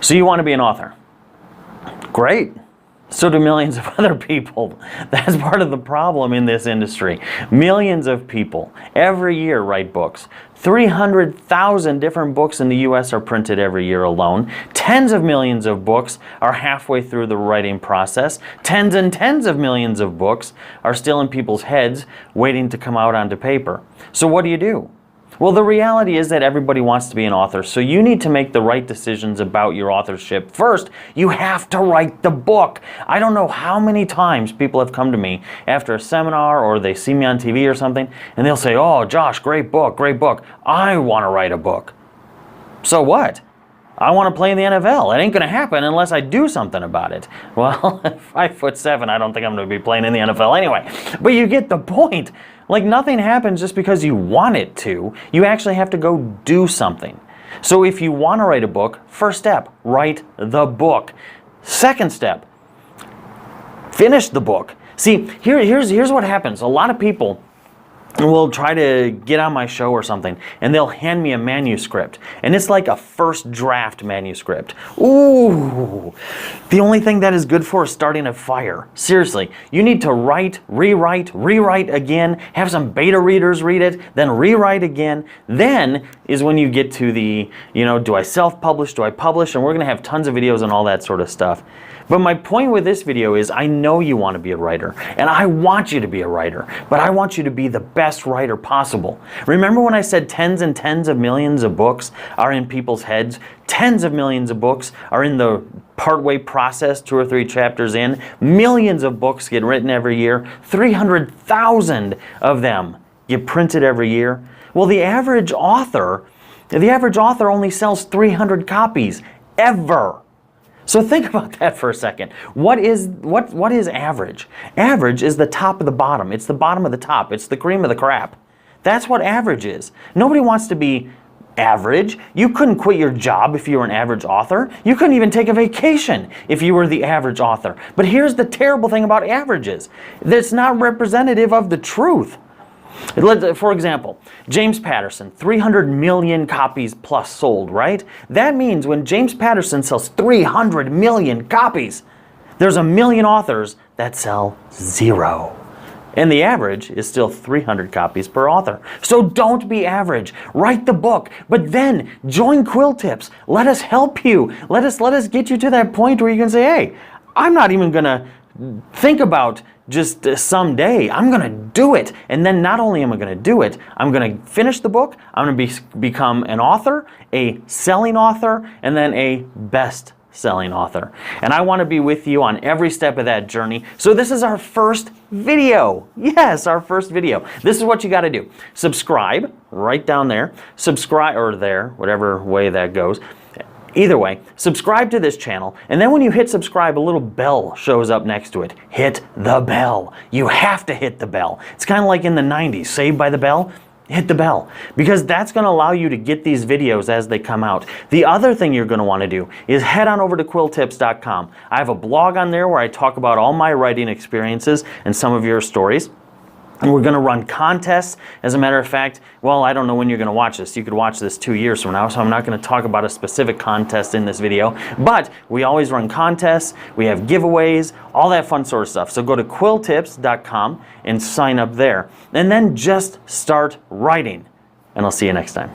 So you want to be an author. Great. So do millions of other people. That's part of the problem in this industry. Millions of people every year write books. 300,000 different books in the US are printed every year alone. Tens of millions of books are halfway through the writing process. Tens and tens of millions of books are still in people's heads waiting to come out onto paper. So what do? Well, the reality is that everybody wants to be an author, so you need to make the right decisions about your authorship. First, you have to write the book. I don't know how many times people have come to me after a seminar or they see me on TV or something, and they'll say, "Oh, Josh, great book, great book. I want to write a book." So what? I want to play in the NFL. It ain't going to happen unless I do something about it. Well, 5'7", I don't think I'm going to be playing in the NFL anyway. But you get the point. Like, nothing happens just because you want it to. You actually have to go do something. So if you want to write a book, first step, write the book. Second step, finish the book. See, here's what happens. A lot of people will try to get on my show or something, and they'll hand me a manuscript, and it's like a first draft manuscript. Ooh, the only thing that is good for is starting a fire. Seriously, you need to write, rewrite again, have some beta readers read it, then rewrite again. Then is when you get to the, do I self-publish, do I publish, and we're going to have tons of videos and all that sort of stuff. But my point with this video is I know you want to be a writer, and I want you to be a writer, but I want you to be the best writer possible. Remember when I said tens and tens of millions of books are in people's heads? Tens of millions of books are in the partway process, 2 or 3 chapters in. Millions of books get written every year. 300,000 of them get printed every year. Well, the average author only sells 300 copies ever. So think about that for a second. What is average? Average is the top of the bottom. It's the bottom of the top. It's the cream of the crap. That's what average is. Nobody wants to be average. You couldn't quit your job if you were an average author. You couldn't even take a vacation if you were the average author. But here's the terrible thing about averages. It's not representative of the truth. For example, James Patterson, 300 million copies plus sold, right? That means when James Patterson sells 300 million copies, there's a million authors that sell 0. And the average is still 300 copies per author. So don't be average. Write the book, but then join Quill Tips. Let us help you. Let us get you to that point where you can say, hey, I'm not even going to think about just someday. I'm going to do it. And then not only am I going to do it, I'm going to finish the book. I'm going to become an author, a selling author, and then a best-selling author. And I want to be with you on every step of that journey. So this is our first video. Yes, our first video. This is what you got to do. Subscribe right down there. Subscribe, or there, whatever way that goes. Either way, subscribe to this channel, and then when you hit subscribe, a little bell shows up next to it. Hit the bell. You have to hit the bell. It's kind of like in the 90s, Saved by the Bell. Hit the bell, because that's going to allow you to get these videos as they come out. The other thing you're going to want to do is head on over to quilltips.com. I have a blog on there where I talk about all my writing experiences and some of your stories. And we're going to run contests. As a matter of fact, well, I don't know when you're going to watch this. You could watch this 2 years from now, so I'm not going to talk about a specific contest in this video. But we always run contests. We have giveaways, all that fun sort of stuff. So go to quilltips.com and sign up there. And then just start writing. And I'll see you next time.